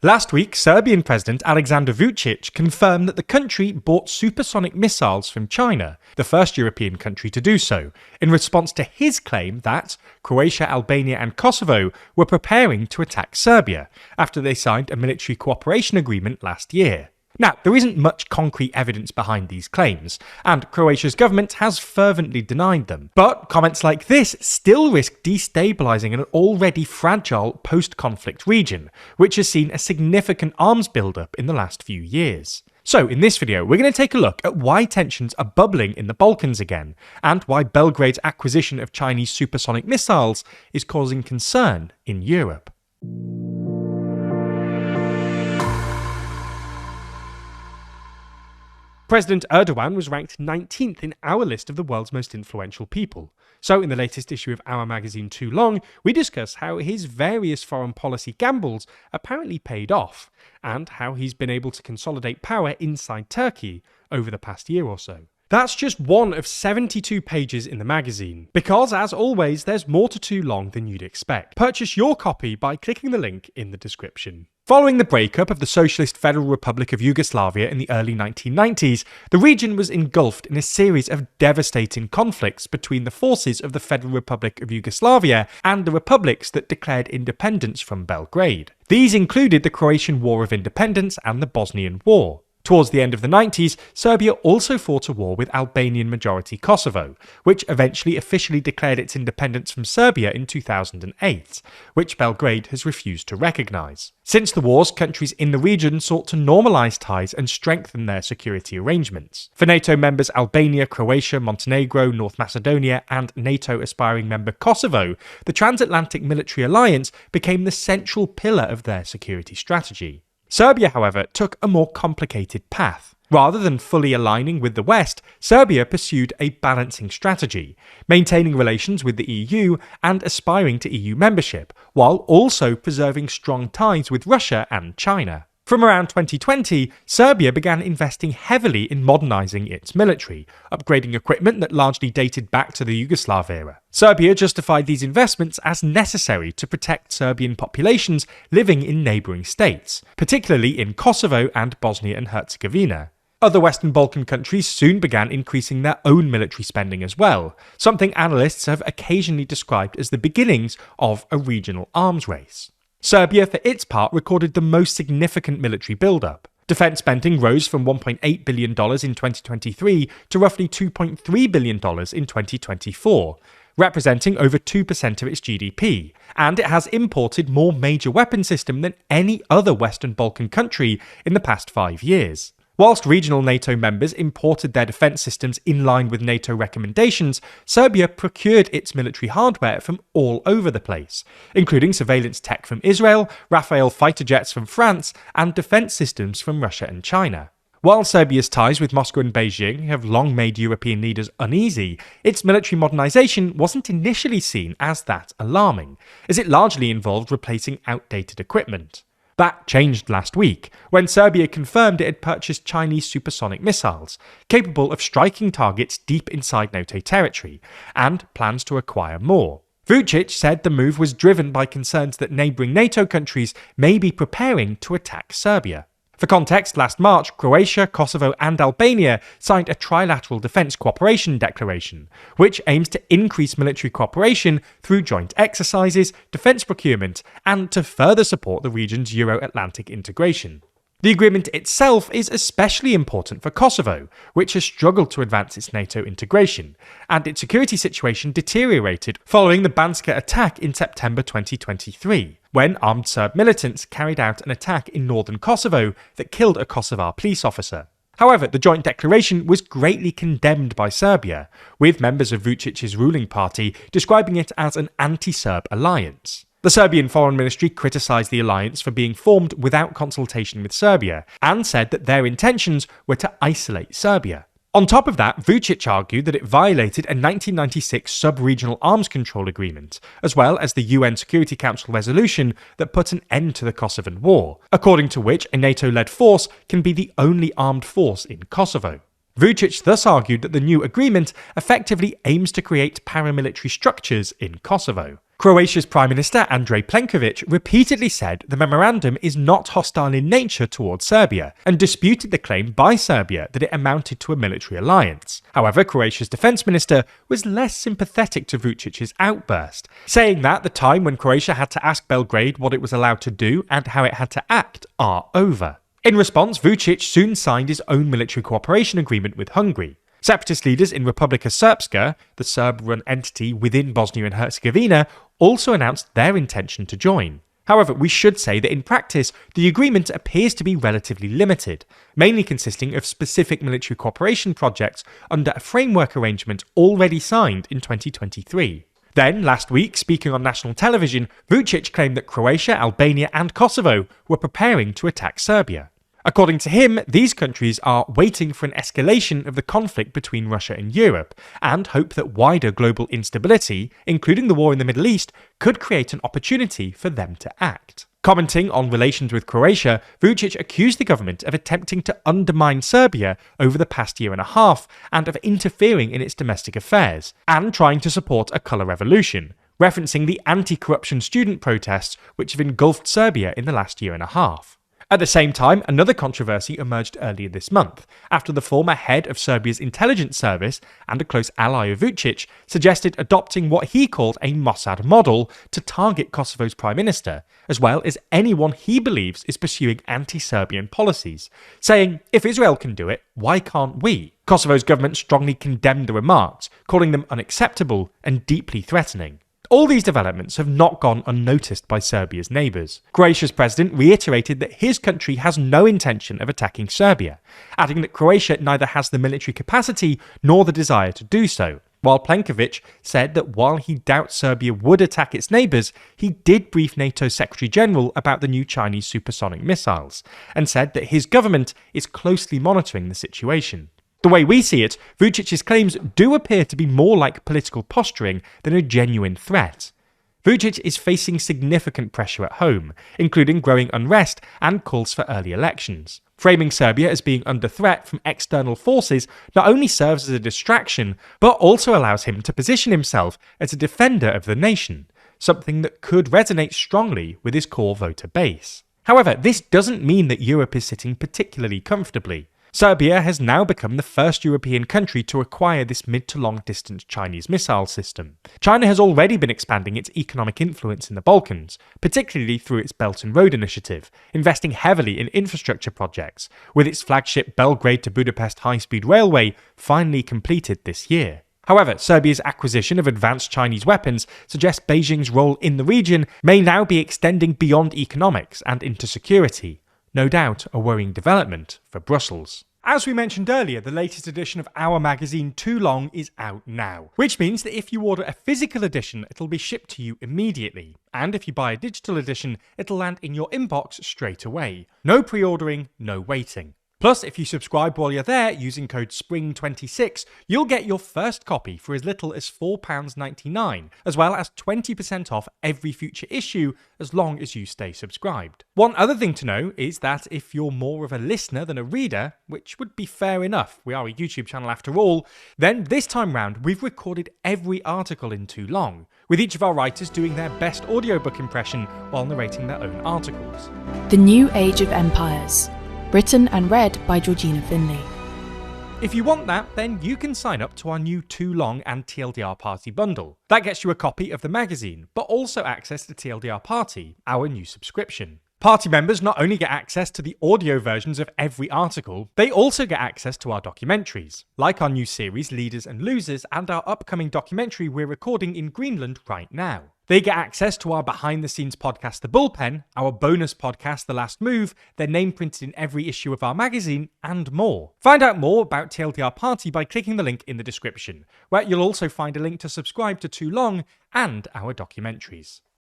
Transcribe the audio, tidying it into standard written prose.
Last week, Serbian President Aleksandar Vučić confirmed that the country bought supersonic missiles from China, the first European country to do so, in response to his claim that Croatia, Albania and Kosovo were preparing to attack Serbia after they signed a military cooperation agreement last year. Now, there isn't much concrete evidence behind these claims, and Croatia's government has fervently denied them. But comments like this still risk destabilising an already fragile post-conflict region, which has seen a significant arms build-up in the last few years. So, in this video, we're going to take a look at why tensions are bubbling in the Balkans again, and why Belgrade's acquisition of Chinese supersonic missiles is causing concern in Europe. President Erdogan was ranked 19th in our list of the world's most influential people. So in the latest issue of our magazine Too Long, we discuss how his various foreign policy gambles apparently paid off, and how he's been able to consolidate power inside Turkey over the past year or so. That's just one of 72 pages in the magazine, because as always there's more to Too Long than you'd expect. Purchase your copy by clicking the link in the description. Following the breakup of the Socialist Federal Republic of Yugoslavia in the early 1990s, the region was engulfed in a series of devastating conflicts between the forces of the Federal Republic of Yugoslavia and the republics that declared independence from Belgrade. These included the Croatian War of Independence and the Bosnian War. Towards the end of the 90s, Serbia also fought a war with Albanian-majority Kosovo, which eventually officially declared its independence from Serbia in 2008, which Belgrade has refused to recognise. Since the wars, countries in the region sought to normalise ties and strengthen their security arrangements. For NATO members Albania, Croatia, Montenegro, North Macedonia and NATO-aspiring member Kosovo, the transatlantic military alliance became the central pillar of their security strategy. Serbia, however, took a more complicated path. Rather than fully aligning with the West, Serbia pursued a balancing strategy, maintaining relations with the EU and aspiring to EU membership, while also preserving strong ties with Russia and China. From around 2020, Serbia began investing heavily in modernising its military, upgrading equipment that largely dated back to the Yugoslav era. Serbia justified these investments as necessary to protect Serbian populations living in neighbouring states, particularly in Kosovo and Bosnia and Herzegovina. Other Western Balkan countries soon began increasing their own military spending as well, something analysts have occasionally described as the beginnings of a regional arms race. Serbia, for its part, recorded the most significant military build-up. Defence spending rose from $1.8 billion in 2023 to roughly $2.3 billion in 2024, representing over 2% of its GDP, and it has imported more major weapon systems than any other Western Balkan country in the past 5 years. Whilst regional NATO members imported their defence systems in line with NATO recommendations, Serbia procured its military hardware from all over the place, including surveillance tech from Israel, Rafale fighter jets from France, and defence systems from Russia and China. While Serbia's ties with Moscow and Beijing have long made European leaders uneasy, its military modernisation wasn't initially seen as that alarming, as it largely involved replacing outdated equipment. That changed last week, when Serbia confirmed it had purchased Chinese supersonic missiles, capable of striking targets deep inside NATO territory, and plans to acquire more. Vučić said the move was driven by concerns that neighbouring NATO countries may be preparing to attack Serbia. For context, last March, Croatia, Kosovo and Albania signed a trilateral defence cooperation declaration, which aims to increase military cooperation through joint exercises, defence procurement, and to further support the region's Euro-Atlantic integration. The agreement itself is especially important for Kosovo, which has struggled to advance its NATO integration, and its security situation deteriorated following the Banska attack in September 2023, when armed Serb militants carried out an attack in northern Kosovo that killed a Kosovar police officer. However, the joint declaration was greatly condemned by Serbia, with members of Vučić's ruling party describing it as an anti-Serb alliance. The Serbian Foreign Ministry criticised the alliance for being formed without consultation with Serbia, and said that their intentions were to isolate Serbia. On top of that, Vučić argued that it violated a 1996 sub-regional arms control agreement, as well as the UN Security Council resolution that put an end to the Kosovan War, according to which a NATO-led force can be the only armed force in Kosovo. Vučić thus argued that the new agreement effectively aims to create paramilitary structures in Kosovo. Croatia's Prime Minister Andrej Plenković repeatedly said the memorandum is not hostile in nature towards Serbia, and disputed the claim by Serbia that it amounted to a military alliance. However, Croatia's defence minister was less sympathetic to Vučić's outburst, saying that the time when Croatia had to ask Belgrade what it was allowed to do and how it had to act are over. In response, Vučić soon signed his own military cooperation agreement with Hungary. Separatist leaders in Republika Srpska, the Serb-run entity within Bosnia and Herzegovina, also announced their intention to join. However, we should say that in practice, the agreement appears to be relatively limited, mainly consisting of specific military cooperation projects under a framework arrangement already signed in 2023. Then, last week, speaking on national television, Vučić claimed that Croatia, Albania and Kosovo were preparing to attack Serbia. According to him, these countries are waiting for an escalation of the conflict between Russia and Europe, and hope that wider global instability, including the war in the Middle East, could create an opportunity for them to act. Commenting on relations with Croatia, Vučić accused the government of attempting to undermine Serbia over the past year and a half, and of interfering in its domestic affairs, and trying to support a colour revolution, referencing the anti-corruption student protests which have engulfed Serbia in the last year and a half. At the same time, another controversy emerged earlier this month, after the former head of Serbia's intelligence service and a close ally of Vučić suggested adopting what he called a Mossad model to target Kosovo's prime minister, as well as anyone he believes is pursuing anti-Serbian policies, saying, if Israel can do it, why can't we? Kosovo's government strongly condemned the remarks, calling them unacceptable and deeply threatening. All these developments have not gone unnoticed by Serbia's neighbours. Croatia's president reiterated that his country has no intention of attacking Serbia, adding that Croatia neither has the military capacity nor the desire to do so, while Plenković said that while he doubts Serbia would attack its neighbours, he did brief NATO Secretary-General about the new Chinese supersonic missiles, and said that his government is closely monitoring the situation. The way we see it, Vučić's claims do appear to be more like political posturing than a genuine threat. Vučić is facing significant pressure at home, including growing unrest and calls for early elections. Framing Serbia as being under threat from external forces not only serves as a distraction, but also allows him to position himself as a defender of the nation, something that could resonate strongly with his core voter base. However, this doesn't mean that Europe is sitting particularly comfortably. Serbia has now become the first European country to acquire this mid to long distance Chinese missile system. China has already been expanding its economic influence in the Balkans, particularly through its Belt and Road initiative, investing heavily in infrastructure projects, with its flagship Belgrade to Budapest high-speed railway finally completed this year. However, Serbia's acquisition of advanced Chinese weapons suggests Beijing's role in the region may now be extending beyond economics and into security. No doubt a worrying development for Brussels. As we mentioned earlier, the latest edition of our magazine Too Long is out now, which means that if you order a physical edition, it'll be shipped to you immediately. And if you buy a digital edition, it'll land in your inbox straight away. No pre-ordering, no waiting. Plus, if you subscribe while you're there using code SPRING26, you'll get your first copy for as little as £4.99, as well as 20% off every future issue as long as you stay subscribed. One other thing to know is that if you're more of a listener than a reader, which would be fair enough, we are a YouTube channel after all, then this time round we've recorded every article in Too Long, with each of our writers doing their best audiobook impression while narrating their own articles. The New Age of Empires. Written and read by Georgina Finley. If you want that, then you can sign up to our new Too Long and TLDR Party bundle. That gets you a copy of the magazine, but also access to TLDR Party, our new subscription. Party members not only get access to the audio versions of every article, they also get access to our documentaries, like our new series Leaders and Losers and our upcoming documentary we're recording in Greenland right now. They get access to our behind-the-scenes podcast, The Bullpen, our bonus podcast, The Last Move, their name printed in every issue of our magazine, and more. Find out more about TLDR Party by clicking the link in the description, where you'll also find a link to subscribe to Too Long and our documentaries.